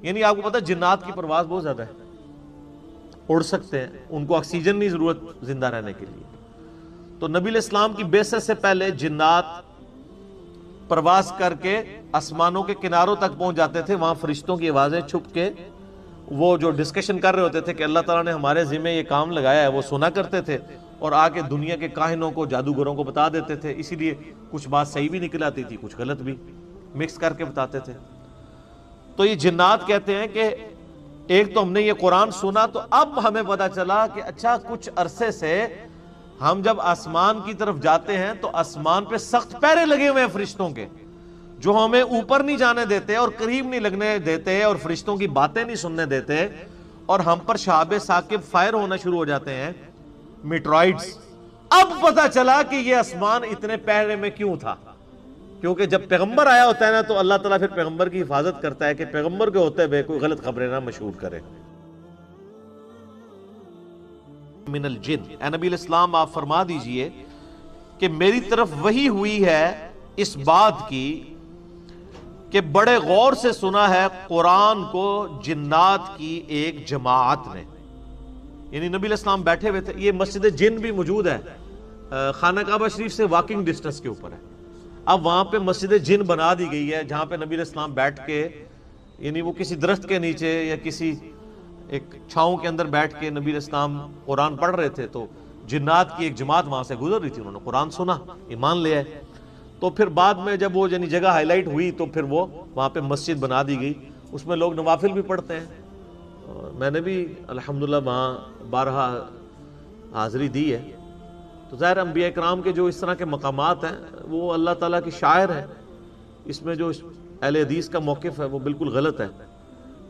یعنی آپ کو پتا جنات کی پرواز بہت زیادہ ہے، اڑ سکتے ہیں، ان کو آکسیجن نہیں ضرورت زندہ رہنے کے لیے. تو نبی علیہ السلام کی بعثت سے پہلے جنات پرواز کر کے آسمانوں کے کناروں تک پہنچ جاتے تھے. وہاں فرشتوں کی آوازیں چھپ کے وہ جو ڈسکشن کر رہے ہوتے تھے کہ اللہ تعالیٰ نے ہمارے ذمہ یہ کام لگایا ہے، وہ سنا کرتے تھے اور آ کے دنیا کے کاہنوں کو، جادوگروں کو بتا دیتے تھے. اسی لیے کچھ بات صحیح بھی نکل آتی تھی، کچھ غلط بھی، مکس کر کے بتاتے تھے. تو یہ جنات کہتے ہیں کہ ایک تو ہم نے یہ قرآن سنا تو اب ہمیں پتا چلا کہ اچھا کچھ عرصے سے ہم جب آسمان کی طرف جاتے ہیں تو آسمان پہ سخت پہرے لگے ہوئے ہیں فرشتوں کے، جو ہمیں اوپر نہیں جانے دیتے اور قریب نہیں لگنے دیتے اور فرشتوں کی باتیں نہیں سننے دیتے، اور ہم پر شہاب ثاقب فائر ہونا شروع ہو جاتے ہیں، میٹرائڈز. اب پتا چلا کہ یہ آسمان اتنے پہرے میں کیوں تھا، کیونکہ جب پیغمبر آیا ہوتا ہے نا تو اللہ تعالیٰ پھر پیغمبر کی حفاظت کرتا ہے کہ پیغمبر کے ہوتے ہوئے کوئی غلط خبریں نہ مشہور کرے. من الجن، اے نبی علیہ السلام آپ فرما دیجئے کہ میری طرف وحی ہوئی ہے اس بات کی کہ بڑے غور سے سنا ہے قرآن کو جنات کی ایک جماعت نے. یعنی نبی علیہ السلام بیٹھے ہوئے تھے، یہ مسجد جن بھی موجود ہے، خانہ کعبہ شریف سے واکنگ ڈسٹنس کے اوپر ہے. اب وہاں پہ مسجد جن بنا دی گئی ہے جہاں پہ نبی علیہ السلام بیٹھ کے، یعنی وہ کسی درخت کے نیچے یا کسی ایک چھاؤں کے اندر بیٹھ کے نبی علیہ السلام قرآن پڑھ رہے تھے. تو جنات کی ایک جماعت وہاں سے گزر رہی تھی، انہوں نے قرآن سنا، ایمان لیا ہے. تو پھر بعد میں جب وہ یعنی جگہ ہائی لائٹ ہوئی تو پھر وہ وہاں پہ مسجد بنا دی گئی، اس میں لوگ نوافل بھی پڑھتے ہیں. میں نے بھی الحمدللہ وہاں بارہا حاضری دی ہے. تو ظاہر انبیاء کرام کے جو اس طرح کے مقامات ہیں وہ اللہ تعالیٰ کی شاعر ہیں. اس میں جو اہل حدیث کا موقف ہے وہ بالکل غلط ہے،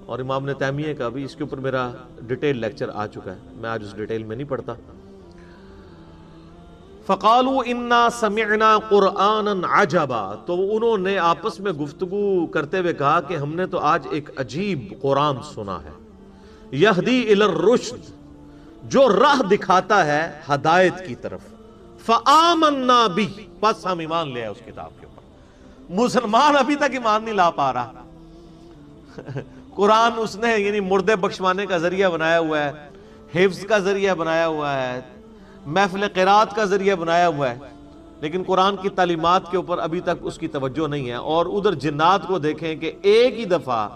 اور امام ابن تیمیہ کا بھی، اس کے اوپر میرا ڈیٹیل لیکچر آ چکا ہے، میں آج اس ڈیٹیل میں نہیں پڑھتا. فَقَالُوا إِنَّا سَمِعْنَا قُرْآنًا عَجَبًا، تو انہوں نے آپس میں گفتگو کرتے ہوئے کہا کہ ہم نے تو آج ایک عجیب قرآن سنا ہے. یہدی الی الرشد، جو راہ دکھاتا ہے ہدایت کی طرف. فآمنا بہ، پس ہم ایمان لے آئے اس کتاب کے اوپر. مسلمان ابھی تک ایمان نہیں لا پا رہا. قرآن اس نے یعنی مردے بخشوانے کا ذریعہ بنایا ہوا ہے، حفظ کا ذریعہ بنایا ہوا ہے، محفل قرات کا ذریعہ بنایا ہوا ہے، لیکن قرآن کی تعلیمات کے اوپر ابھی تک اس کی توجہ نہیں ہے. اور ادھر جنات کو دیکھیں کہ ایک ہی دفعہ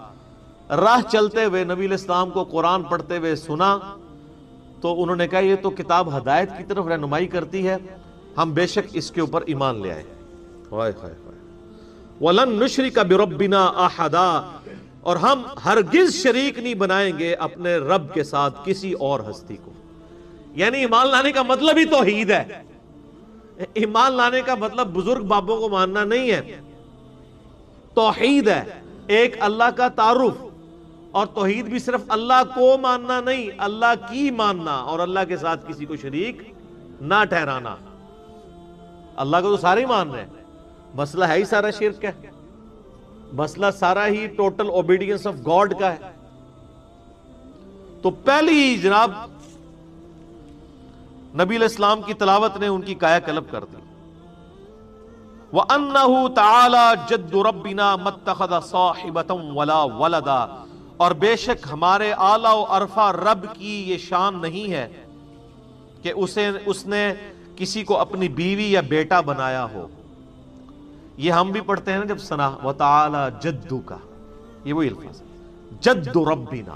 راہ چلتے ہوئے نبی علیہ السلام کو قرآن پڑھتے ہوئے سنا تو انہوں نے کہا یہ تو کتاب ہدایت کی طرف رہنمائی کرتی ہے، ہم بے شک اس کے اوپر ایمان لے آئے. وَلَن نُشْرِكَ بِرَبِّنَا أَحَدًا، اور ہم ہرگز شریک نہیں بنائیں گے اپنے رب کے ساتھ کسی اور ہستی کو. یعنی ایمان لانے کا مطلب ہی توحید ہے. ایمان لانے کا مطلب بزرگ بابوں کو ماننا نہیں ہے، توحید ہے، ایک اللہ کا تعارف. اور توحید بھی صرف اللہ کو ماننا نہیں، اللہ کی ماننا اور اللہ کے ساتھ کسی کو شریک نہ ٹھہرانا. اللہ کو تو سارے ہی مان رہے ہیں، مسئلہ ہے ہی سارا شرک ہے، مسئلہ سارا ہی ٹوٹل اوبیڈینس آف گاڈ کا ہے. تو پہلی جناب نبی علیہ السلام کی تلاوت نے ان کی کایا کلب کر دی. وَأَنَّهُ تَعَالَى جَدُّ رَبِّنَا مَتَّخَذَ صَاحِبَةً وَلَا وَلَدًا، اور بے شک ہمارے اعلیٰ و عرفہ رب کی یہ شان نہیں ہے کہ اس نے کسی کو اپنی بیوی یا بیٹا بنایا ہو. یہ ہم بھی پڑھتے ہیں نا جب سنا وَتَعَالَى جَدُّكَ، یہ وہی الفاظ جد ربنا،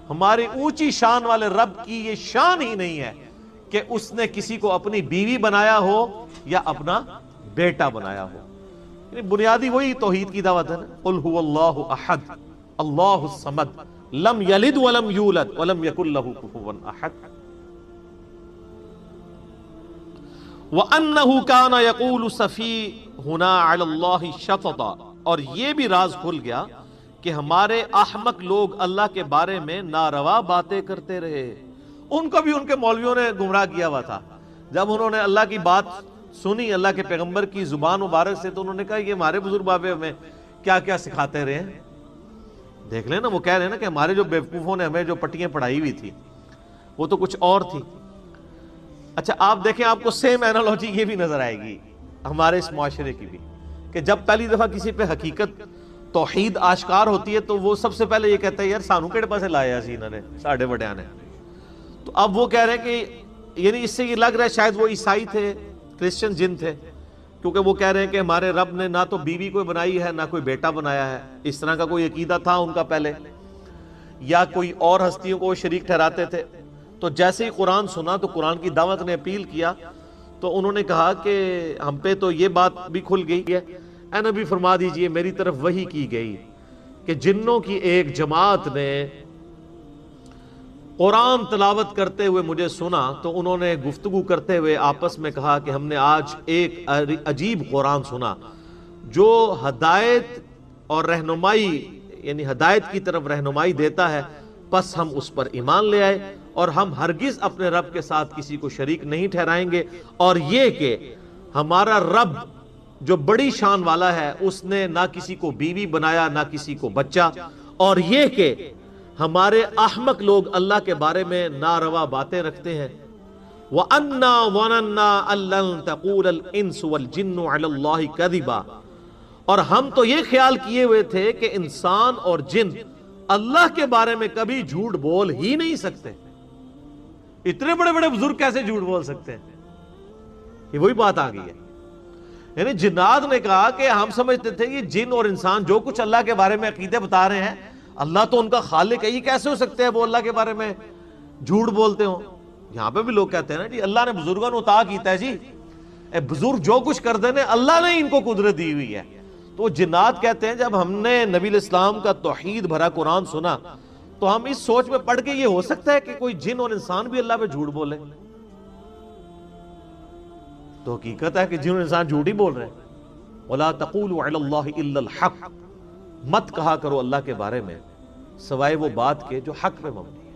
ہماری اونچی شان والے رب کی یہ شان ہی نہیں ہے کہ اس نے کسی کو اپنی بیوی بنایا ہو یا اپنا بیٹا بنایا ہو. یعنی بنیادی وہی توحید کی دعوت ہے نا. قل هو اللہ احد اللہ الصمد لم یلد ولم یولد ولم یکن لہ کفوا احد. وَأَنَّهُ كَانَ يَقُولُ سَفِيهُنَا عَلَى اللَّهِ شَطَطًا، اور یہ بھی راز کھل گیا کہ ہمارے احمق لوگ اللہ کے بارے میں ناروا باتیں کرتے رہے. ان کو بھی ان کے مولویوں نے گمراہ کیا ہوا تھا. جب انہوں نے اللہ کی بات سنی اللہ کے پیغمبر کی زبان مبارک سے تو انہوں نے کہا یہ ہمارے بزرگ بابے ہمیں کیا کیا سکھاتے رہے ہیں. دیکھ لیں نا، وہ کہہ رہے ہیں نا کہ ہمارے جو بیوقوفوں نے ہمیں جو پٹیاں پڑھائی ہوئی تھی وہ تو کچھ اور تھی. اچھا آپ دیکھیں، آپ کو سیم اینالوجی یہ بھی نظر آئے گی ہمارے اس معاشرے کی بھی، کہ جب پہلی دفعہ کسی پہ حقیقت توحید آشکار ہوتی ہے تو وہ سب سے پہلے یہ کہتا ہے یار سانو کہڑے پاسے لایا سی انہوں نے ساڑھے وڈیاں نے. تو اب وہ کہہ رہے ہیں کہ یعنی اس سے یہ لگ رہا ہے شاید وہ عیسائی تھے, کرسچن جن تھے, کیونکہ وہ کہہ رہے ہیں کہ ہمارے رب نے نہ تو بیوی کوئی بنائی ہے نہ کوئی بیٹا بنایا ہے. اس طرح کا کوئی عقیدہ تھا ان کا پہلے, یا کوئی اور ہستیوں کو شریک ٹھہراتے تھے. تو جیسے ہی قرآن سنا تو قرآن کی دعوت نے اپیل کیا تو انہوں نے کہا کہ ہم پہ تو یہ بات بھی کھل گئی ہے, اے نبی فرما دیجئے میری طرف وحی کی گئی کہ جنوں کی ایک جماعت نے قرآن تلاوت کرتے ہوئے مجھے سنا تو انہوں نے گفتگو کرتے ہوئے آپس میں کہا کہ ہم نے آج ایک عجیب قرآن سنا جو ہدایت اور رہنمائی یعنی ہدایت کی طرف رہنمائی دیتا ہے, پس ہم اس پر ایمان لے آئے اور ہم ہرگز اپنے رب کے ساتھ کسی کو شریک نہیں ٹھہرائیں گے. اور یہ کہ ہمارا رب جو بڑی شان والا ہے اس نے نہ کسی کو بیوی بنایا نہ کسی کو بچہ, اور یہ کہ ہمارے احمق لوگ اللہ کے بارے میں ناروا باتیں رکھتے ہیں. وَأَنَّا وَنَنَّا أَلَّن تَقُولَ الْإِنسُ وَالْجِنُّ عَلَى اللَّهِ كَذِبًا, اور ہم تو یہ خیال کیے ہوئے تھے کہ انسان اور جن اللہ کے بارے میں کبھی جھوٹ بول ہی نہیں سکتے. اتنے بڑے بڑے بزرگ کیسے جھوٹ بول سکتے ہیں؟ یہ وہی بات آ گئی ہے. یعنی جنات نے کہا کہ ہم سمجھتے تھے کہ جن اور انسان جو کچھ اللہ کے بارے میں عقیدے بتا رہے ہیں, اللہ تو ان کا خالق ہے, یہ کیسے ہو سکتے ہیں وہ اللہ کے بارے میں جھوٹ بولتے ہوں. یہاں پہ بھی لوگ کہتے ہیں نا جی اللہ نے بزرگوں نے عطا کیتا ہے, جی اے بزرگ جو کچھ کر دینے اللہ نے ان کو قدرت دی ہوئی ہے. تو جنات کہتے ہیں جب ہم نے نبی الاسلام کا توحید بھرا قرآن سنا تو ہم اس سوچ میں پڑھ کے یہ ہو سکتا ہے کہ کوئی جن اور انسان بھی اللہ پہ جھوٹ بولے. تو حقیقت ہے کہ جن اور انسان جھوٹ ہی بول رہے ہیں. وَلَا تَقُولُوا عَلَى اللَّهِ إِلَّا الْحَقِّ, مت کہا کرو اللہ کے بارے میں سوائے وہ بات کے جو حق پہ مبنی ہے.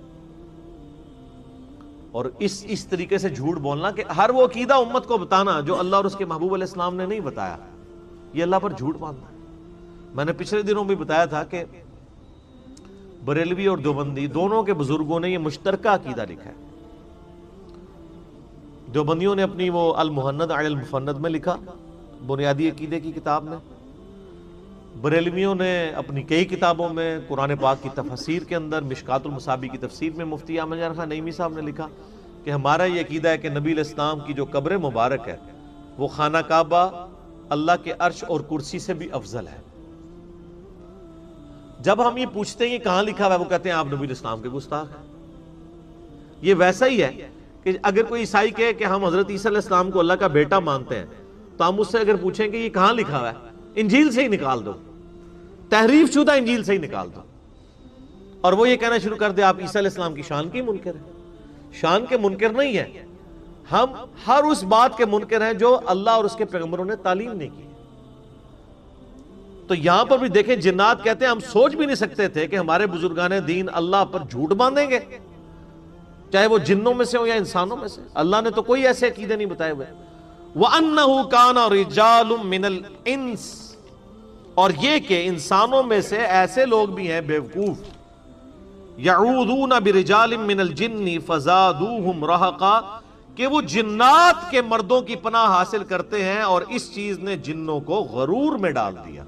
اور اس طریقے سے جھوٹ بولنا کہ ہر وہ عقیدہ امت کو بتانا جو اللہ اور اس کے محبوب علیہ السلام نے نہیں بتایا, یہ اللہ پر جھوٹ باندھنا ہے. میں نے پچھلے دنوں بھی بتایا تھا کہ بریلوی اور دیوبندی دونوں کے بزرگوں نے یہ مشترکہ عقیدہ لکھا ہے. دیوبندیوں نے اپنی وہ المحند علی المفند میں لکھا, بنیادی عقیدے کی کتاب میں. بریلویوں نے اپنی کئی کتابوں میں, قرآن پاک کی تفسیر کے اندر, مشکات المصابیح کی تفسیر میں مفتی احمد جان خان نعیمی صاحب نے لکھا کہ ہمارا یہ عقیدہ ہے کہ نبی علیہ السلام کی جو قبر مبارک ہے وہ خانہ کعبہ اللہ کے عرش اور کرسی سے بھی افضل ہے. جب ہم یہ پوچھتے ہیں کہ کہاں لکھا ہوا ہے, وہ کہتے ہیں آپ نبی علیہ السلام کے گستاخ ہیں. یہ ویسا ہی ہے کہ اگر کوئی عیسائی کہے کہ ہم حضرت عیسیٰ علیہ السلام کو اللہ کا بیٹا مانتے ہیں تو ہم اس سے اگر پوچھیں کہ یہ کہاں لکھا ہوا ہے, انجیل سے ہی نکال دو, تحریف شدہ انجیل سے ہی نکال دو, اور وہ یہ کہنا شروع کر دے آپ عیسیٰ علیہ السلام کی شان کی منکر ہیں. شان کے منکر نہیں ہیں, ہم ہر اس بات کے منکر ہیں جو اللہ اور اس کے پیغمبروں نے تعلیم نہیں کی. تو یہاں پر بھی دیکھیں جنات کہتے ہیں ہم سوچ بھی نہیں سکتے تھے کہ ہمارے بزرگان دین اللہ پر جھوٹ باندھیں گے, چاہے وہ جنوں میں سے ہو یا انسانوں میں سے. اللہ نے تو کوئی ایسے عقیدے نہیں بتائے ہوئے. وَأَنَّهُ كَانَ رِجَالٌ مِّنَ الْإِنسِ, اور یہ کہ انسانوں میں سے ایسے لوگ بھی ہیں بیوقوف, يَعُوذُونَ بِرِجَالٍ مِّنَ الْجِنِّ فَزَادُوهُمْ رَهَقًا, کہ وہ جنات کے مردوں کی پناہ حاصل کرتے ہیں اور اس چیز نے جنوں کو غرور میں ڈال دیا.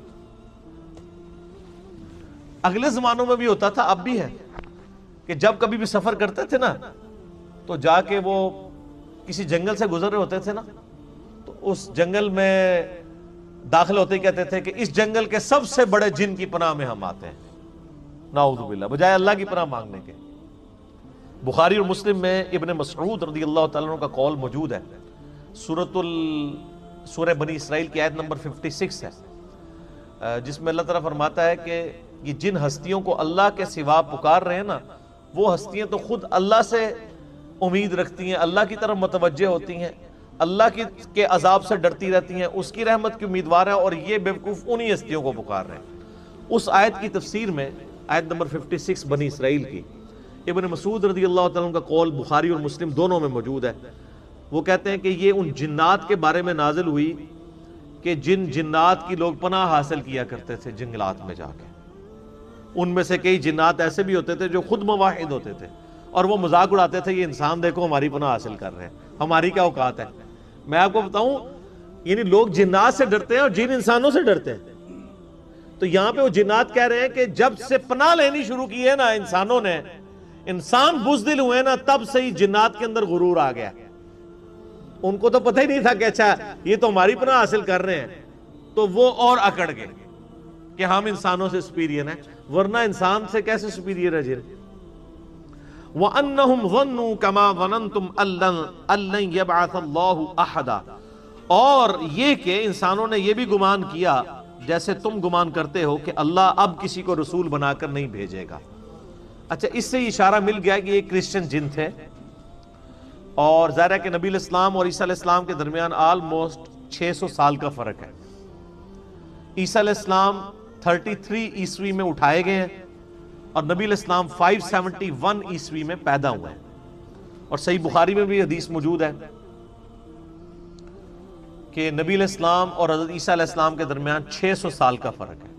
اگلے زمانوں میں بھی ہوتا تھا, اب بھی ہے, کہ جب کبھی بھی سفر کرتے تھے نا تو جا کے وہ کسی جنگل سے گزر رہے ہوتے تھے نا, تو اس جنگل میں داخل ہوتے ہی کہتے تھے کہ اس جنگل کے سب سے بڑے جن کی پناہ میں ہم آتے ہیں, نعوذ باللہ, بجائے اللہ کی پناہ مانگنے کے. بخاری اور مسلم میں ابن مسعود رضی اللہ تعالیٰ عنہ کا قول موجود ہے. سورہ بنی اسرائیل کی آیت نمبر 56 ہے, جس میں اللہ تعالیٰ فرماتا ہے کہ یہ جن ہستیوں کو اللہ کے سوا پکار رہے ہیں نا, وہ ہستیاں تو خود اللہ سے امید رکھتی ہیں, اللہ کی طرف متوجہ ہوتی ہیں, اللہ کے عذاب سے ڈرتی رہتی ہیں, اس کی رحمت کی امیدوار ہیں, اور یہ بیوقوف انہی ہستیوں کو پکار رہے ہیں. اس آیت کی تفسیر میں آیت نمبر 56 بنی اسرائیل کی, ابن مسعود رضی اللہ تعالیٰ عنہ کا قول بخاری اور مسلم دونوں میں موجود ہے. وہ کہتے ہیں کہ یہ ان جنات کے بارے میں نازل ہوئی کہ جن جنات کی لوگ پناہ حاصل کیا کرتے تھے جنگلات میں جا کے. ان میں سے کئی جنات ایسے بھی ہوتے تھے جو خود مواحد ہوتے تھے اور وہ مذاق اڑاتے تھے, یہ انسان دیکھو ہماری پناہ حاصل کر رہے ہیں, ہماری کیا اوقات ہے. میں آپ کو بتاؤں, یعنی لوگ جنات سے ڈرتے ہیں اور جن انسانوں سے ڈرتے ہیں. تو یہاں پہ وہ جنات کہہ رہے ہیں کہ جب سے پناہ لینی شروع کی ہے نا انسانوں نے، انسان بزدل ہوئے نا، تب سے ہی جنات کے اندر غرور آ گیا. ان کو تو پتہ ہی نہیں تھا کہ اچھا یہ تو ہماری پناہ حاصل کر رہے ہیں، تو وہ اور اکڑ گئے کہ ہم انسانوں سے سپیریئر ہیں، ورنہ انسان سے کیسے سپیریئر ہے جن. وَأَنَّهُمْ ظَنُّوا كَمَا ظَنَنْتُمْ أَلَّنْ يَبْعَثَ اللَّهُ أَحَدًا، اور یہ کہ انسانوں نے یہ بھی گمان کیا جیسے تم گمان کرتے ہو کہ اللہ اب کسی کو رسول بنا کر نہیں بھیجے گا. اچھا، اس سے اشارہ مل گیا کہ یہ کرسچن جن تھے، اور ظاہر ہے کہ نبی علیہ السلام اور عیسیٰ علیہ السلام کے درمیان آلموسٹ 600 سال کا فرق ہے. عیسیٰ علیہ السلام 33 عیسوی میں اٹھائے گئے ہیں، اور نبی علیہ السلام 571 عیسوی میں پیدا ہوئے ہیں. اور صحیح بخاری میں بھی حدیث موجود ہے کہ نبی علیہ السلام اور حضرت عیسیٰ علیہ السلام کے درمیان 600 سال کا فرق ہے.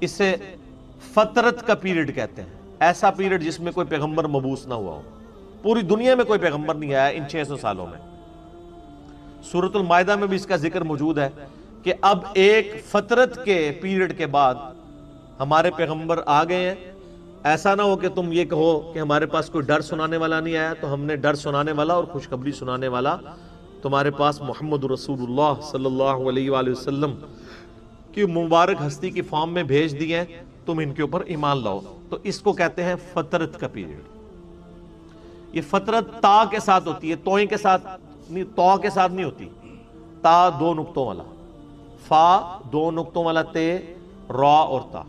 اسے فترت کا پیریڈ کہتے ہیں، ایسا پیریڈ جس میں کوئی پیغمبر مبعوث نہ ہوا ہو. پوری دنیا میں کوئی پیغمبر نہیں آیا ان 600 سالوں میں. سورۃ المائدہ میں بھی اس کا ذکر موجود ہے کہ اب ایک فترت کے پیریڈ کے بعد ہمارے پیغمبر آ گئے ہیں. ایسا نہ ہو کہ تم یہ کہو کہ ہمارے پاس کوئی ڈر سنانے والا نہیں آیا، تو ہم نے ڈر سنانے والا اور خوشخبری سنانے والا تمہارے پاس محمد رسول اللہ صلی اللہ علیہ وآلہ وسلم کی مبارک ہستی کی فارم میں بھیج دیے ہیں، تم ان کے اوپر ایمان لاؤ. تو اس کو کہتے ہیں فترت کا پیریڈ. یہ فترت تا کے ساتھ ہوتی ہے، توئیں کے ساتھ نہیں، تو کے ساتھ نہیں ہوتی. تا 2 نقطوں والا، فا 2 نقطوں والا تے، را اور تا.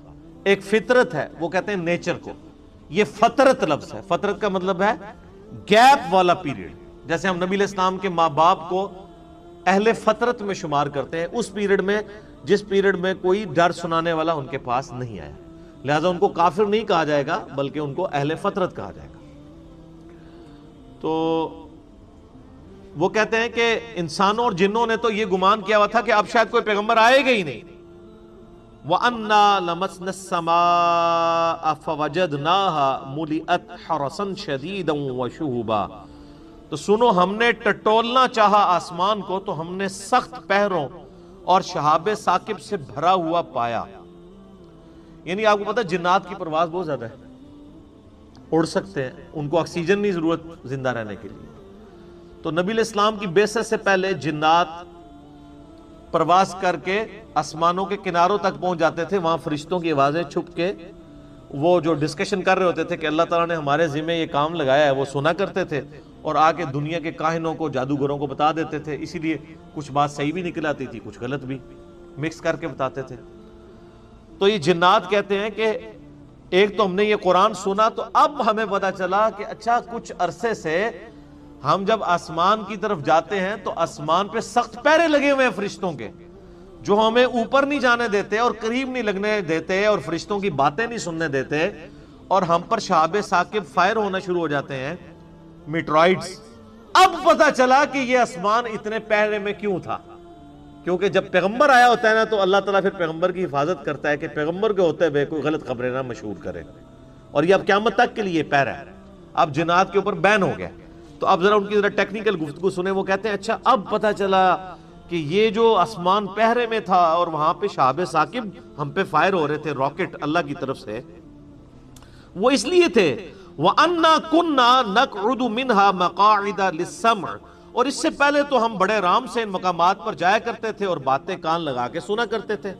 ایک فطرت ہے، وہ کہتے ہیں نیچر کو. یہ فترت لفظ ہے. فترت کا مطلب ہے گیپ والا پیریڈ. جیسے ہم نبی علیہ السلام کے ماں باپ کو اہل فترت میں شمار کرتے ہیں، اس پیریڈ میں جس پیریڈ میں کوئی ڈر سنانے والا ان کے پاس نہیں آیا، لہذا ان کو کافر نہیں کہا جائے گا بلکہ ان کو اہل فترت کہا جائے گا. تو وہ کہتے ہیں کہ انسانوں اور جنوں نے تو یہ گمان کیا ہوا تھا کہ اب شاید کوئی پیغمبر آئے گا ہی نہیں. وَأَنَّا لَمَسْنَا السَّمَاءَ فَوَجَدْنَاهَا مُلِئَتْ حَرَسًا شَدِيدًا وَشُهُبًا. تو سنو، ہم نے ٹٹولنا چاہا آسمان کو تو ہم نے سخت پہروں اور شہاب ثاقب سے بھرا ہوا پایا. یعنی آپ کو پتا جنات کی پرواز بہت زیادہ ہے، اڑ سکتے ہیں، ان کو آکسیجن نہیں ضرورت زندہ رہنے کے لیے. تو نبی علیہ السلام کی بعثت سے پہلے جنات پرواز کر کے آسمانوں کے کناروں تک پہنچ جاتے تھے. وہاں فرشتوں کی آوازیں چھپ کے وہ جو ڈسکشن کر رہے ہوتے تھے کہ اللہ تعالیٰ نے ہمارے ذمہ یہ کام لگایا ہے، وہ سنا کرتے تھے اور آ کے دنیا کے کاہنوں کو، جادوگروں کو بتا دیتے تھے. اسی لیے کچھ بات صحیح بھی نکل آتی تھی، کچھ غلط بھی، مکس کر کے بتاتے تھے. تو یہ جنات کہتے ہیں کہ ایک تو ہم نے یہ قرآن سنا تو اب ہمیں پتا چلا کہ اچھا کچھ عرصے سے ہم جب آسمان کی طرف جاتے ہیں تو آسمان پہ سخت پہرے لگے ہوئے ہیں فرشتوں کے، جو ہمیں اوپر نہیں جانے دیتے اور قریب نہیں لگنے دیتے اور فرشتوں کی باتیں نہیں سننے دیتے، اور ہم پر شہاب ثاقب فائر ہونا شروع ہو جاتے ہیں، میٹرائڈز. اب پتا چلا کہ یہ آسمان اتنے پہرے میں کیوں تھا، کیونکہ جب پیغمبر آیا ہوتا ہے نا تو اللہ تعالیٰ پھر پیغمبر کی حفاظت کرتا ہے کہ پیغمبر کے ہوتے ہوئے کوئی غلط خبریں نہ مشہور کرے. اور یہ اب قیامت تک کے لیے پہرا ہے. اب جنات کے اوپر بین ہو گیا. تو اب ذرا ان کی ذرا ٹیکنیکل گفتگو سنیں. وہ کہتے ہیں اچھا اب پتا چلا کہ یہ جو آسمان پہرے میں تھا اور وہاں پہ شہاب ثاقب ہم پہ فائر ہو رہے تھے راکٹ اللہ کی طرف سے، وہ اس لیے تھے وَأَنَّا كُنَّا نَقْعُدُ مِنْهَا مَقَاعِدَ لِلسَّمْعِ. اور اس سے پہلے تو ہم بڑے آرام سے ان مقامات پر جایا کرتے تھے اور باتیں کان لگا کے سنا کرتے تھے.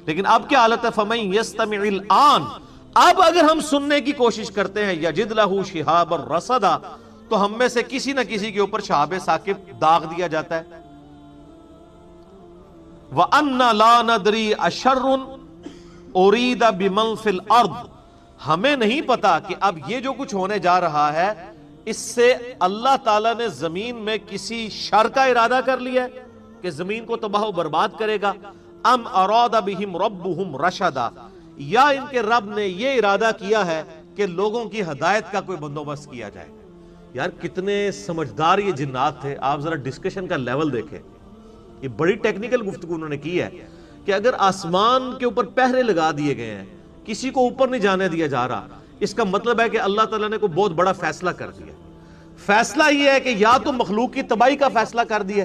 لیکن اب کیا حالت ہے؟ فَمَن يَسْتَمِعِ الْآنَ. اب اگر ہم سننے کی کوشش کرتے ہیں يَجِدْ لَهُ شِهَابًا رَصَدًا، تو ہم میں سے کسی نہ کسی کے اوپر شہاب ثاقب داغ دیا جاتا ہے. وَأَنَّا لَا نَدْرِي أَشَرٌ أُرِيدَ بِمَنْ فِي الْأَرْضِ. ہمیں نہیں پتا کہ اب یہ جو کچھ ہونے جا رہا ہے اس سے اللہ تعالیٰ نے زمین میں کسی شر کا ارادہ کر لیا ہے کہ زمین کو تباہ و برباد کرے گا. ام اراد بہم ربہم رشدا، یا ان کے رب نے یہ ارادہ کیا ہے کہ لوگوں کی ہدایت کا کوئی بندوبست کیا جائے. یار کتنے سمجھدار یہ جنات تھے. آپ ذرا ڈسکشن کا لیول دیکھیں. یہ بڑی ٹیکنیکل گفتگو انہوں نے کی ہے کہ اگر آسمان کے اوپر پہرے لگا دیے گئے ہیں، کسی کو اوپر نہیں جانے دیا جا رہا، اس کا مطلب ہے کہ اللہ تعالیٰ نے کوئی بہت بڑا فیصلہ کر دیا. فیصلہ یہ ہے کہ یا تو مخلوق کی تباہی کا فیصلہ کر دیا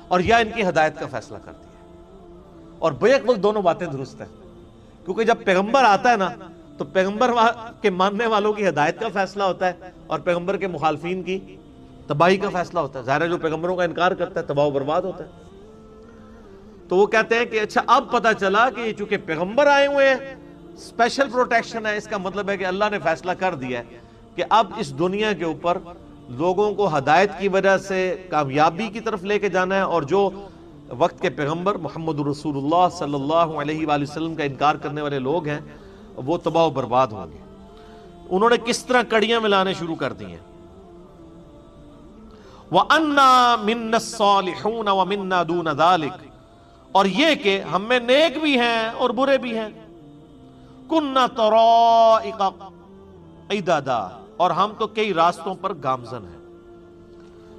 اور یا ان کی ہدایت کا فیصلہ کر دیا. اور بیک وقت دونوں باتیں درست ہیں، کیونکہ جب پیغمبر آتا ہے نا تو پیغمبر کے ماننے والوں کی ہدایت کا فیصلہ ہوتا ہے اور پیغمبر کے مخالفین کی تباہی کا فیصلہ ہوتا ہے. ظاہر ہے جو پیغمبروں کا انکار کرتا ہے تباہ و برباد ہوتا ہے. تو وہ کہتے ہیں کہ اچھا اب پتہ چلا کہ یہ چونکہ پیغمبر آئے ہوئے ہیں اسپیشل پروٹیکشن ہے، اس کا مطلب ہے کہ اللہ نے فیصلہ کر دیا ہے کہ اب اس دنیا کے اوپر لوگوں کو ہدایت کی وجہ سے کامیابی کی طرف لے کے جانا ہے، اور جو وقت کے پیغمبر محمد رسول اللہ صلی اللہ علیہ وآلہ وسلم کا انکار کرنے والے لوگ ہیں وہ تباہ و برباد ہوں گے. انہوں نے کس طرح کڑیاں ملانے شروع کر دی ہیں. وَأَنَّا مِنَّا الصَّالِحُونَ وَمِنَّا دُونَ ذَلِكَ، اور یہ کہ ہم میں نیک بھی ہیں اور برے بھی ہیں. كُنَّا طَرَائِقَ قِدَدًا، اور ہم تو کئی راستوں پر گامزن ہیں.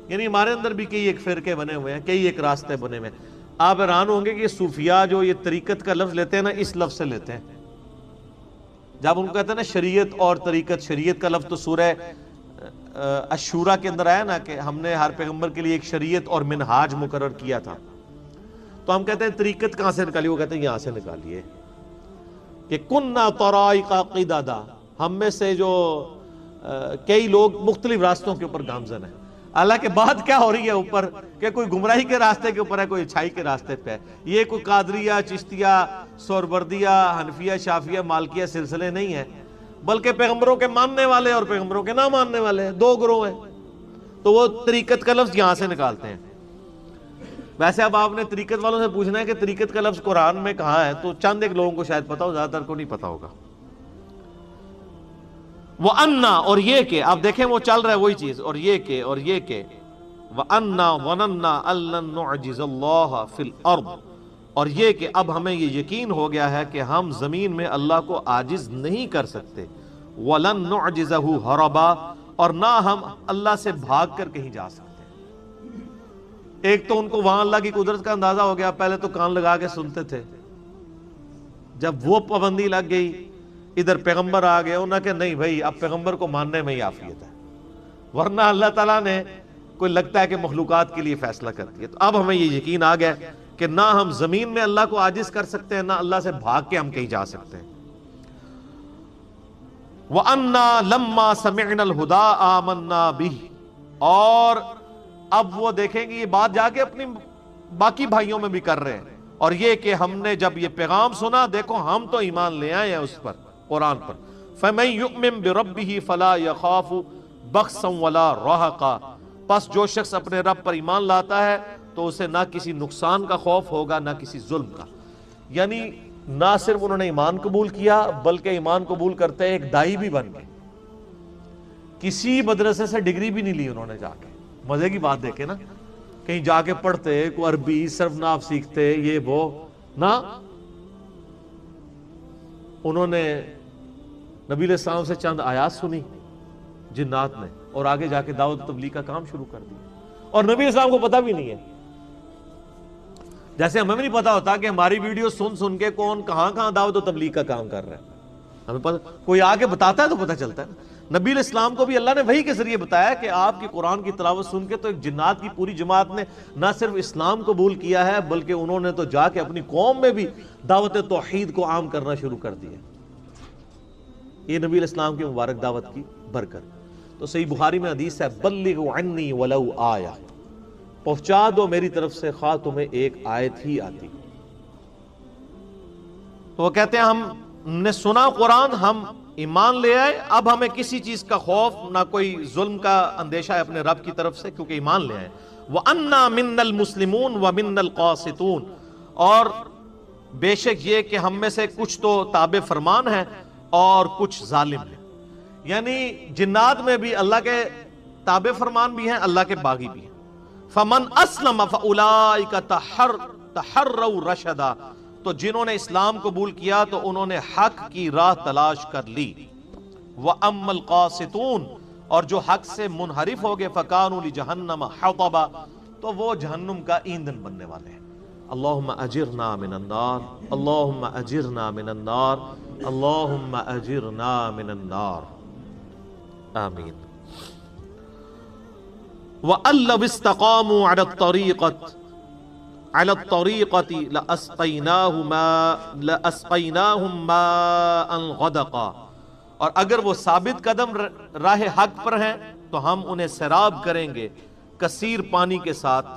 یعنی ہمارے اندر بھی کئی ایک فرقے بنے ہوئے ہیں، کئی ایک راستے بنے ہوئے ہیں. آپ حیران ہوں گے کہ صوفیاء جو یہ طریقت کا لفظ لیتے ہیں نا اس لفظ سے لیتے ہیں. جب ان کو کہتے ہیں نا شریعت اور طریقت، شریعت کا لفظ تو سورہ الشورى کے اندر آیا نا کہ ہم نے ہر پیغمبر کے لیے ایک شریعت اور منہاج مقرر کیا تھا. تو ہم کہتے ہیں طریقت کہاں سے نکالی، وہ کہتے ہیں یہاں سے نکالیے کہ کُنَّا طَرَائِقَ قِدَدًا، ہم میں سے جو کئی لوگ مختلف راستوں کے اوپر گامزن ہیں. حالانکہ بات کیا ہو رہی ہے اوپر کہ کوئی گمراہی کے راستے کے اوپر ہے، کوئی اچھائی کے راستے پہ ہے. یہ کوئی قادریہ، چشتیہ، سہروردیہ، حنفیہ، شافعیہ، مالکیہ سلسلے نہیں ہیں، بلکہ پیغمبروں کے ماننے والے اور پیغمبروں کے نہ ماننے والے ہیں، دو گروہ ہیں. تو وہ طریقت کا لفظ یہاں سے نکالتے ہیں. ویسے اب آپ نے طریقت والوں سے پوچھنا ہے کہ طریقت کا لفظ قرآن میں کہاں ہے، تو چند ایک لوگوں کو شاید پتا ہو، زیادہ تر کو نہیں پتا ہوگا. وَأَنَّا، اور یہ کہ آپ دیکھیں وہ چل رہا ہے وہی چیز، اور یہ کہ وَأَنَّا وَنَنَّا أَلَّن نُعْجِزَ اللَّهَ فِي الْأَرْضِ، اور یہ کہ اب ہمیں یہ یقین ہو گیا ہے کہ ہم زمین میں اللہ کو عاجز نہیں کر سکتے. وَلَن نُعْجِزَهُ هَرَبًا، اور نہ ہم اللہ سے بھاگ کر کہیں جا سکتے. ایک تو ان کو وہاں اللہ کی قدرت کا اندازہ ہو گیا، پہلے تو کان لگا کے سنتے تھے. جب وہ پابندی لگ گئی، ادھر پیغمبر آ گئے، انہوں نے کہا نہیں بھائی اب پیغمبر کو ماننے میں ہی عافیت ہے، ورنہ اللہ تعالیٰ نے کوئی لگتا ہے کہ مخلوقات کے لیے فیصلہ کرتی ہے. تو اب ہمیں یہ یقین آ گیا کہ نہ ہم زمین میں اللہ کو عاجز کر سکتے ہیں، نہ اللہ سے بھاگ کے ہم کہیں جا سکتے ہیں. وَأَنَّا لَمَّا سَمِعْنَا الْهُدَىٰ آمَنَّا بِهِ، اور اب وہ دیکھیں گے یہ بات جا کے اپنی باقی بھائیوں میں بھی کر رہے ہیں، اور یہ کہ ہم نے جب یہ پیغام سنا دیکھو ہم تو ایمان لے آئے ہیں اس پر، قرآن پر. فَمَن يُؤْمِن بِرَبِّهِ فَلَا يَخَافُ بَخْسًا وَلَا رَهَقًا، پس جو شخص اپنے رب پر ایمان لاتا ہے تو اسے نہ کسی نقصان کا خوف ہوگا نہ کسی ظلم کا. یعنی نہ صرف انہوں نے ایمان قبول کیا بلکہ ایمان قبول کرتے ایک دائی بھی بن گئے. کسی مدرسے سے ڈگری بھی نہیں لی انہوں نے جا کے. مزے کی بات دیکھیں نا، کہیں جا کے پڑھتے کوئی عربی صرف ناف سیکھتے یہ وہ نہ، انہوں نے نبی علیہ السلام سے چند آیات سنی جنات نے اور آگے جا کے دعوت و تبلیغ کا کام شروع کر دیا. اور نبی علیہ السلام کو پتہ بھی نہیں ہے، جیسے ہمیں بھی نہیں پتا ہوتا کہ ہماری ویڈیو سن سن کے کون کہاں کہاں دعوت و تبلیغ کا کام کر رہا ہے. ہمیں پتہ، کوئی آ کے بتاتا ہے تو پتہ چلتا ہے. نبی علیہ السلام کو بھی اللہ نے وحی کے ذریعے بتایا کہ آپ کی قرآن کی تلاوت سن کے تو ایک جنات کی پوری جماعت نے نہ صرف اسلام قبول کیا ہے بلکہ انہوں نے تو جا کے اپنی قوم میں بھی دعوت توحید کو عام کرنا شروع کر دیا. یہ نبی علیہ السلام کی مبارک دعوت کی برکت. تو صحیح بخاری میں حدیث ہے بلغوا عنی ولو آیہ، پہنچا دو میری طرف سے خواہ تمہیں ایک آیت ہی آتی. تو وہ کہتے ہیں ہم نے سنا قرآن، ہم ایمان لے آئے، اب ہمیں کسی چیز کا خوف نہ کوئی ظلم کا اندیشہ ہے اپنے رب کی طرف سے کیونکہ ایمان لے آئے. وَأَنَّا مِنَّا الْمُسْلِمُونَ وَمِنَّا الْقَاسِطُونَ، اور بے شک یہ کہ ہم میں سے کچھ تو تابع فرمان ہیں اور کچھ ظالم ہیں. یعنی جنات میں بھی اللہ کے تابع فرمان بھی ہیں، اللہ کے باغی بھی ہیں. فَمَنْ أَسْلَمَ فَأُولَئِكَ تَحَرَّوْا رَشَدًا، تو جنہوں نے اسلام قبول کیا تو انہوں نے حق کی راہ تلاش کر لی. وَأَمَّا الْقَاسِطُونَ، اور جو حق سے منحرف ہو گئے فَكَانُوا لِجَهَنَّمَ حَطَبًا، تو وہ جہنم کا ایندھن بننے والے ہیں. اللہم اجرنا من النار، اللہم اجرنا من النار، اللہم اجرنا من النار، آمین. وَأَن لَوْ اسْتَقَامُوا عَلَى الطَّرِيقَةِ، علی الطریقۃ لأسقیناہم ماء غدقا، اور اگر وہ ثابت قدم راہ حق پر ہیں تو ہم انہیں سیراب کریں گے کثیر پانی کے ساتھ۔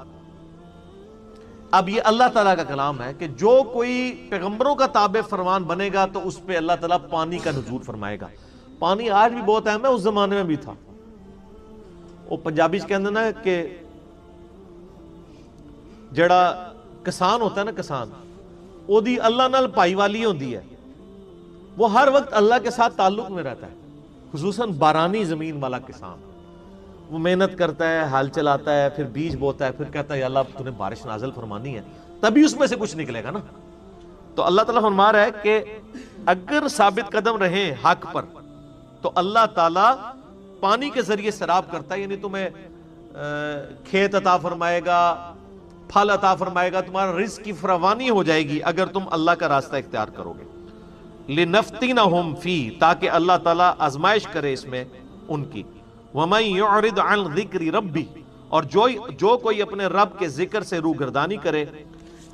اب یہ اللہ تعالیٰ کا کلام ہے کہ جو کوئی پیغمبروں کا تابع فرمان بنے گا تو اس پہ اللہ تعالیٰ پانی کا نزول فرمائے گا۔ پانی آج بھی بہت اہم ہے، اس زمانے میں بھی تھا۔ وہ پنجابی سے کہتے ہیں نا کہ جڑا کسان ہوتا ہے نا، کسان وہ دی اللہ نال پائی والی ہوندی ہے، وہ ہر وقت اللہ کے ساتھ تعلق میں رہتا ہے، خصوصاً بارانی زمین والا کسان۔ وہ محنت کرتا ہے، حل چلاتا ہے، پھر بیج بوتا ہے، پھر کہتا ہے یا اللہ تو نے بارش نازل فرمانی ہے، تبھی اس میں سے کچھ نکلے گا نا۔ تو اللہ تعالیٰ فرما رہا ہے کہ اگر ثابت قدم رہیں حق پر تو اللہ تعالیٰ پانی کے ذریعے سیراب کرتا ہے، یعنی تمہیں کھیت عطا فرمائے گا، پھل عطا فرمائے گا، تمہارا رزق کی فراوانی ہو جائے گی اگر تم اللہ کا راستہ اختیار کرو گے۔ لِنَفْتِنَهُمْ فِي، تاکہ اللہ تعالیٰ آزمائش کرے اس میں ان کی۔ وَمَنْ يُعْرِضْ عَنْ ذِكْرِ رَبِّهِ، اور جو کوئی اپنے رب کے ذکر سے روگردانی کرے،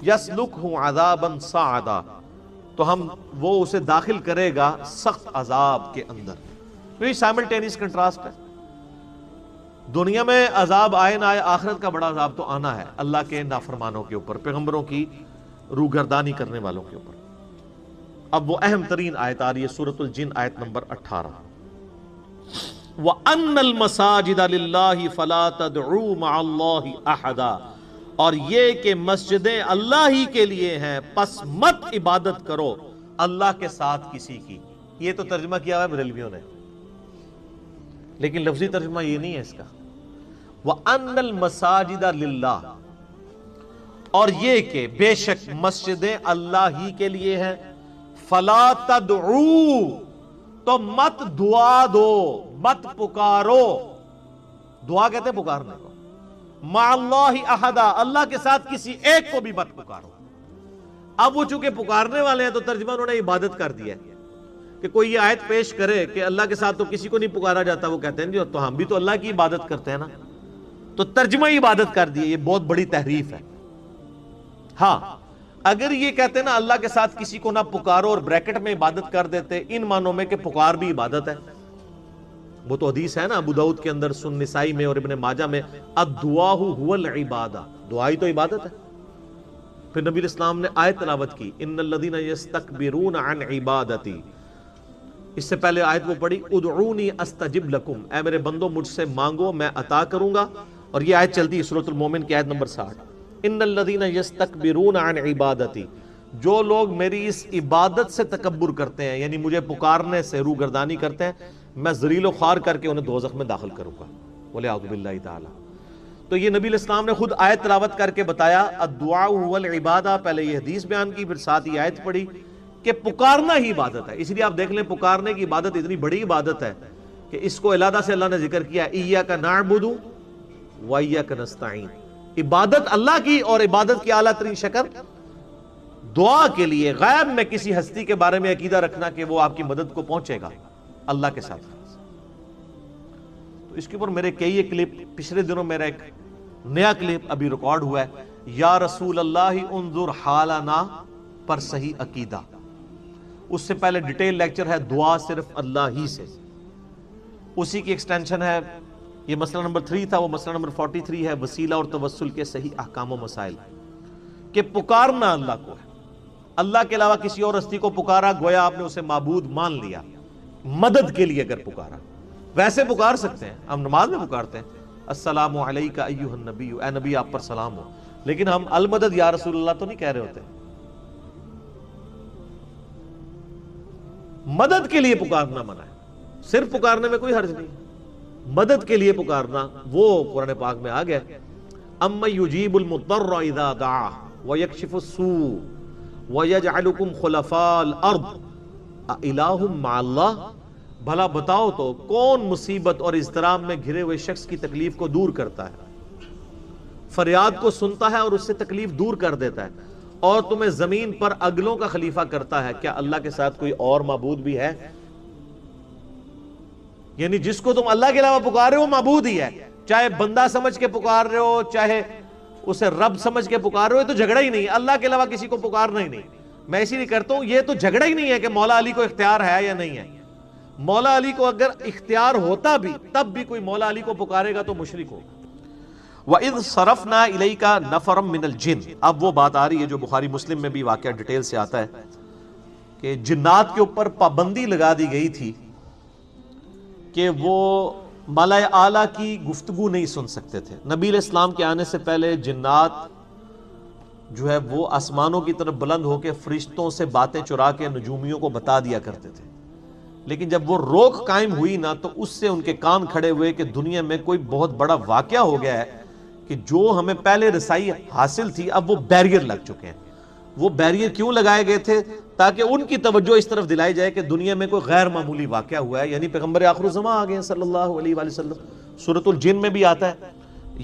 يَسْلُكْهُ عَذَابًا صَعَدًا، تو وہ اسے داخل کرے گا سخت عذاب کے اندر۔ یہ سائملٹینیس کنٹراسٹ ہے، دنیا میں عذاب آئے نہ آئے، آخرت کا بڑا عذاب تو آنا ہے اللہ کے نافرمانوں کے اوپر، پیغمبروں کی روگردانی کرنے والوں کے اوپر۔ اب وہ اہم ترین آیت آ رہی ہے، سورۃ الجن آیت نمبر 18۔ وَأَنَّ الْمَسَاجِدَ لِلَّهِ فَلَا تَدْعُوا مَعَ اللَّهِ أَحَدًا، اور یہ کہ مسجدیں اللہ ہی کے لیے ہیں، پس مت عبادت کرو اللہ کے ساتھ کسی کی۔ یہ تو ترجمہ کیا ہوا ہے بریلویوں نے، لیکن لفظی ترجمہ یہ نہیں ہے اس کا۔ وَأَنَّ الْمَسَاجِدَ لِلَّهِ، اور یہ کہ بے شک مسجدیں اللہ ہی کے لیے ہیں، فَلَا تَدْعُوا، تو مت دعا دو، مت پکارو، دعا کہتے ہیں پکارنے کو، مع اللہ احدا، اللہ کے ساتھ کسی ایک کو بھی مت پکارو۔ اب وہ چونکہ پکارنے والے ہیں تو ترجمہ انہوں نے عبادت کر دیا ہے کہ کوئی یہ آیت پیش کرے کہ اللہ کے ساتھ تو کسی کو نہیں پکارا جاتا، وہ کہتے ہیں جی تو ہم بھی تو اللہ کی عبادت کرتے ہیں نا، تو ترجمہ عبادت کر دیا۔ یہ بہت بڑی تحریف ہے۔ ہاں اگر یہ کہتے ہیں نا اللہ کے ساتھ کسی کو نہ پکارو اور بریکٹ میں عبادت کر دیتے ان معنوں میں کہ پکار بھی عبادت ہے، وہ تو حدیث ہے نا ابو داؤد کے اندر، سنن نسائی میں اور ابن ماجہ میں، الدعاء هو العبادہ، دعائی تو عبادت ہے۔ پھر نبی اسلام نے آیت تلاوت کی، ان الذین یستکبرون عن عبادتی، اس سے پہلے آیت وہ پڑھی، ادعونی استجب لکم، اے میرے بندو مجھ سے مانگو میں عطا کروں گا، اور یہ آیت چلتی ہے سورۃ المومن کی آیت نمبر 60، ان الذین یستکبرون عن عبادتی، جو لوگ میری اس عبادت سے تکبر کرتے ہیں، یعنی مجھے پکارنے سے روگردانی کرتے ہیں، میں ذلیل و خوار کر کے انہیں دوزخ میں داخل کروں گا، وَلِعَوْذُ بِاللَّهِ تعالی۔ تو یہ نبی الاسلام نے خود آیت تلاوت کر کے بتایا، الدعاء هو العبادہ، پہلے یہ حدیث بیان کی، پھر ساتھ ہی آیت پڑھی کہ پکارنا ہی عبادت ہے۔ اس لیے آپ دیکھ لیں پکارنے کی عبادت اتنی بڑی عبادت ہے کہ اس کو علیحدہ سے اللہ نے ذکر کیا، ایاک نعبد و ایاک نستعین، عبادت اللہ کی، اور عبادت کی اعلیٰ ترین شکل دعا کے لیے، غیب میں کسی ہستی کے بارے میں عقیدہ رکھنا کہ وہ آپ کی مدد کو پہنچے گا اللہ کے ساتھ۔ تو اس کے اوپر میرے کئی کلپ، پچھلے دنوں میرا ایک نیا کلپ ابھی ریکارڈ ہوا ہے، یا رسول اللہ انظر حالنا پر صحیح عقیدہ، اس سے پہلے ڈیٹیل لیکچر ہے دعا صرف اللہ ہی سے، اسی کی ایکسٹینشن ہے، یہ مسئلہ نمبر 3 تھا، وہ مسئلہ نمبر 43 ہے، وسیلہ اور توسل کے صحیح احکام و مسائل، کہ پکارنا اللہ کو ہے، اللہ کے علاوہ کسی اور ہستی کو پکارا گویا آپ نے اسے معبود مان لیا۔ مدد کے لیے اگر پکارا، ویسے پکار سکتے ہیں، ہم نماز میں پکارتے ہیں السلام علیک ایھا النبی، اے نبی آپ پر سلام ہو، لیکن ہم المدد یا رسول اللہ تو نہیں کہہ رہے ہوتے۔ مدد کے لیے پکارنا منع ہے، صرف پکارنے میں کوئی حرج نہیں، مدد کے لیے پکارنا وہ قرآن پاک میں آ گیا، اَمَّن يُجِيبُ الْمُضْطَرَّ إِذَا دَعَاهُ وَيَكْشِفُ السُّوءَ وَيَجْعَلُكُمْ خُلَفَاءَ الْأَرْضِ أَإِلَٰهٌ مَّعَ اللَّهِ، بھلا بتاؤ تو کون مصیبت اور اضطراب میں گھرے ہوئے شخص کی تکلیف کو دور کرتا ہے، فریاد کو سنتا ہے اور اس سے تکلیف دور کر دیتا ہے، اور تمہیں زمین پر اگلوں کا خلیفہ کرتا ہے، کیا اللہ کے ساتھ کوئی اور معبود بھی ہے؟ یعنی جس کو تم اللہ کے علاوہ پکار رہے ہو معبود ہی ہے، چاہے بندہ سمجھ کے پکار رہے ہو، چاہے اسے رب سمجھ کے پکار رہے ہو تو جھگڑا ہی نہیں ہے، اللہ کے علاوہ کسی کو پکارنا ہی نہیں. میں اسی لیے کرتا ہوں یہ تو جھگڑا ہی نہیں ہے کہ مولا علی کو اختیار ہے یا نہیں ہے. مولا علی کو اگر اختیار ہوتا بھی تب بھی کوئی مولا علی کو پکارے گا تو مشرک ہوگا. وَإِذْ صَرَفْنَا إِلَيْكَ نَفَرًا مِنَ الْجِنِّ. اب وہ بات آ رہی ہے جو بخاری مسلم میں بھی واقعہ ڈیٹیل سے آتا ہے کہ جنات کے اوپر پابندی لگا دی گئی تھی کہ وہ ملائے اعلیٰ کی گفتگو نہیں سن سکتے تھے. نبی علیہ السلام کے آنے سے پہلے جنات جو ہے وہ آسمانوں کی طرف بلند ہو کے فرشتوں سے باتیں چرا کے نجومیوں کو بتا دیا کرتے تھے. لیکن جب وہ روک قائم ہوئی نا تو اس سے ان کے کان کھڑے ہوئے کہ دنیا میں کوئی بہت بڑا واقعہ ہو گیا ہے کہ جو ہمیں پہلے رسائی حاصل تھی اب وہ بیریئر لگ چکے ہیں. وہ بیریئر کیوں لگائے گئے تھے؟ تاکہ ان کی توجہ اس طرف دلائی جائے کہ دنیا میں کوئی غیر معمولی واقعہ ہوا ہے، یعنی پیغمبر آخر الزمان آ گئے ہیں صلی اللہ علیہ وآلہ وسلم. سورۃ الجن میں بھی آتا ہے،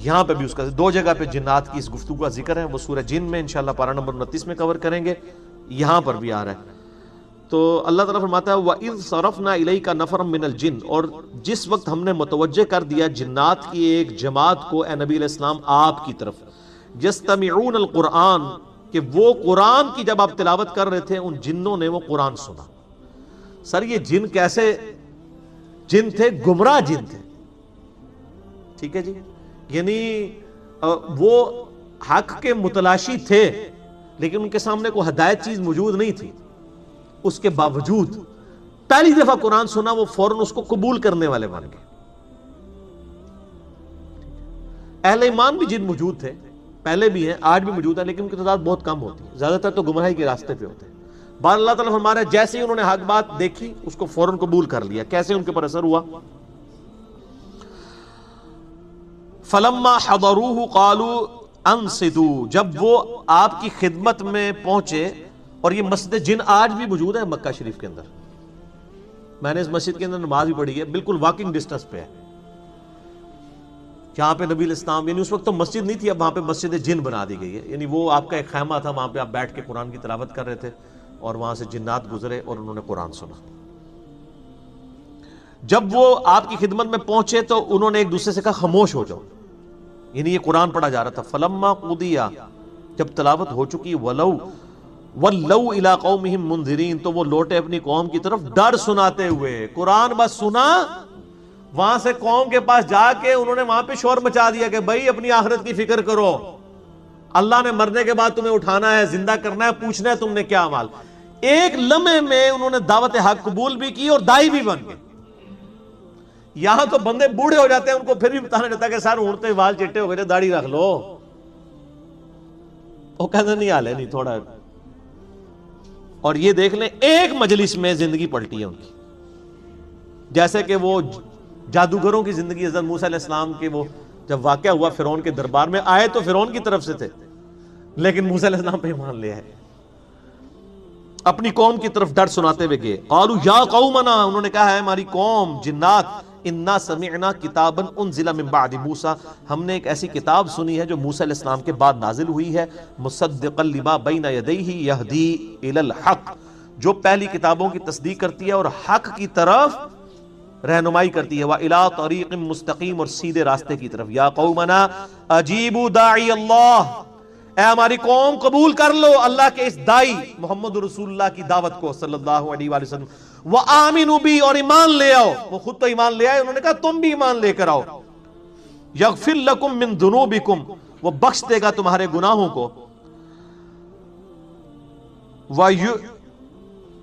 یہاں پہ بھی اس کا دو جگہ پہ جنات کی اس گفتگو کا ذکر ہے. وہ سورہ جن میں انشاءاللہ پارہ نمبر 29 میں کور کریں گے، یہاں پر بھی آ رہا ہے. تو اللہ تعالیٰ فرماتا ہے وَإِذْ صَرَفْنَا إِلَيْكَ نَفَرًا مِنَ الْجِنِّ، اور جس وقت ہم نے متوجہ کر دیا جنات کی ایک جماعت کو اے نبی علیہ السلام آپ کی طرف، يَسْتَمِعُونَ الْقُرْآنَ، کہ وہ قرآن کی جب آپ تلاوت کر رہے تھے ان جنوں نے وہ قرآن سنا. سر یہ جن کیسے جن تھے؟ گمراہ جن تھے. ٹھیک ہے جی، یعنی وہ حق کے متلاشی تھے لیکن ان کے سامنے کوئی ہدایت چیز موجود نہیں تھی. اس کے باوجود پہلی دفعہ قرآن سنا وہ فوراً اس کو قبول کرنے والے بن گئے. اہل ایمان بھی جن موجود تھے، پہلے بھی ہیں، آج بھی موجود ہے، لیکن ان کی تعداد بہت کم ہوتی ہے، زیادہ تر تو گمراہی کے راستے پہ ہوتے ہیں. بار اللہ تعالیٰ فرما رہا ہے جیسے ہی انہوں نے حق بات دیکھی اس کو فوراً قبول کر لیا. کیسے ان کے پر اثر ہوا؟ فَلَمَّا حَضَرُوهُ قَالُوا أَنصِتُوا، جب وہ آپ کی خدمت میں پہنچے. اور یہ مسجد جن آج بھی موجود ہے مکہ شریف کے اندر. میں نے اس مسجد کے اندر نماز بھی پڑھی ہے، بالکل واکنگ ڈسٹنس پہ ہے. جہاں پہ نبی علیہ السلام، یعنی اس وقت تو مسجد نہیں تھی، اب وہاں پہ مسجد جن بنا دی گئی ہے. یعنی وہ آپ کا ایک خیمہ تھا، وہاں پہ آپ بیٹھ کے قرآن کی تلاوت کر رہے تھے اور وہاں سے جنات گزرے اور انہوں نے قرآن سنا. جب وہ آپ کی خدمت میں پہنچے تو انہوں نے ایک دوسرے سے کہا خاموش ہو جاؤ. یعنی یہ قرآن پڑھا جا رہا تھا. فلما قضیا، جب تلاوت ہو چکی، ولو الی قومہم منذرین، تو وہ لوٹے اپنی قوم کی طرف ڈر سناتے ہوئے. قرآن بس سنا، وہاں سے قوم کے پاس جا کے انہوں نے وہاں پہ شور مچا دیا کہ بھائی اپنی آخرت کی فکر کرو، اللہ نے مرنے کے بعد تمہیں اٹھانا ہے، زندہ کرنا ہے، پوچھنا ہے تم نے کیا عمل. ایک لمحے میں انہوں نے دعوت حق قبول بھی کی اور دائی بھی بن گئے. یہاں تو بندے بوڑھے ہو جاتے ہیں، ان کو پھر بھی بتانا چاہتا ہے کہ سر اڑتے بال چٹے ہو گئے، داڑھی رکھ لو. وہ کہنا نہیں حال ہے نہیں تھوڑا. اور یہ دیکھ لیں ایک مجلس میں زندگی پلٹی ہے ان کی. جیسے کہ وہ جادوگروں کی زندگی حضرت موسیٰ علیہ السلام کے وہ جب واقعہ ہوا فرعون کے دربار میں، آئے تو فرعون کی طرف سے تھے لیکن موسیٰ علیہ السلام پہ ایمان لیا ہے. اپنی قوم کی طرف ڈر سناتے ہوئے گئے. قالوا یا قومنا، انہوں نے کہا ہے ہماری قوم جنات، انا سمعنا کتابا انزل من بعد موسیٰ، ہم نے ایک ایسی کتاب سنی ہے جو موسیٰ علیہ السلام کے بعد نازل ہوئی ہے. مصدقا لما بین یدیہ یہدی الی الحق، جو پہلی کتابوں کی تصدیق کرتی ہے اور حق کی طرف رہنمائی کرتی ہے. وَإِلَىٰ طَرِيقٍ مُسْتَقِيمٍ، اور سیدھے راستے کی طرف. یا قومنا اجیبوا داعی اللہ، اے ہماری قوم قبول کر لو اللہ کے اس دائی محمد رسول اللہ کی دعوت کو صلی اللہ علیہ وآلہ وسلم. وَآمِنُوا بِي، اور ایمان لے آؤ. وہ خود تو ایمان لے آئے، انہوں نے کہا تم بھی ایمان لے کر آؤ. یغفر لکم من ذنوبکم، وہ بخش دے گا تمہارے گناہوں کو.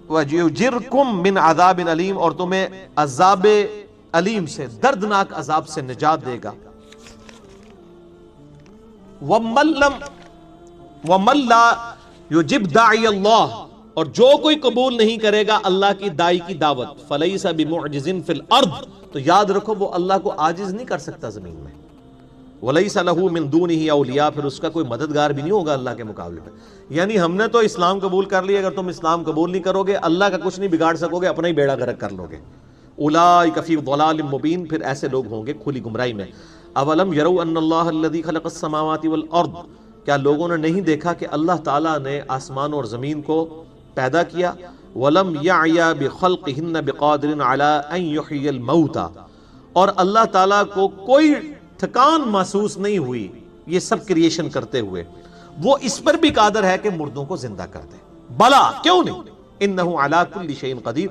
وَيُجِرْكُم مِّنْ عَذَابٍ عَلِيمٍ، اور تمہیں عذاب علیم سے، دردناک عذاب سے نجات دے گا. وَمَن لَّا يُجِبْ دَاعِيَ اللَّهِ، اور جو کوئی قبول نہیں کرے گا اللہ کی دائی کی دعوت، فَلَيْسَ بِمُعْجِزٍ فِي الْأَرْضِ، تو یاد رکھو وہ اللہ کو عاجز نہیں کر سکتا زمین میں. وَلَيْسَ لَهُ مِن دُونِهِ أَوْلِيَاء، پھر اس کا کوئی مددگار بھی نہیں ہوگا اللہ کے مقابلے میں. یعنی ہم نے تو اسلام قبول کر لیا، اگر تم اسلام قبول نہیں کرو گے اللہ کا کچھ نہیں بگاڑ سکو گے، اپنا ہی بیڑا غرق کر لو گے. أُولَٰئِكَ فِي ضَلَالٍ مُّبِينٍ، پھر ایسے لوگ ہوں گے کھلی گمراہی میں. أَوَلَمْ يَرَوْا أَنَّ اللَّهَ الَّذِي خَلَقَ السَّمَاوَاتِ وَالْأَرْضَ، کیا لوگوں نے نہیں دیکھا کہ اللہ تعالیٰ نے آسمان اور زمین کو پیدا کیا. وَلَمْ يَعْيَا بِخَلْقِهِنَّ بِقَادِرٍ عَلَىٰ أَن يُحْيِيَ الْمَوْتَىٰ، اور اللہ تعالیٰ کو کوئی تھکان محسوس نہیں ہوئی یہ سب کریشن کرتے ہوئے، وہ اس پر بھی قادر ہے کہ مردوں کو زندہ کر دے. بلا، کیوں نہیں؟ انہ علی کل شیء قدیر،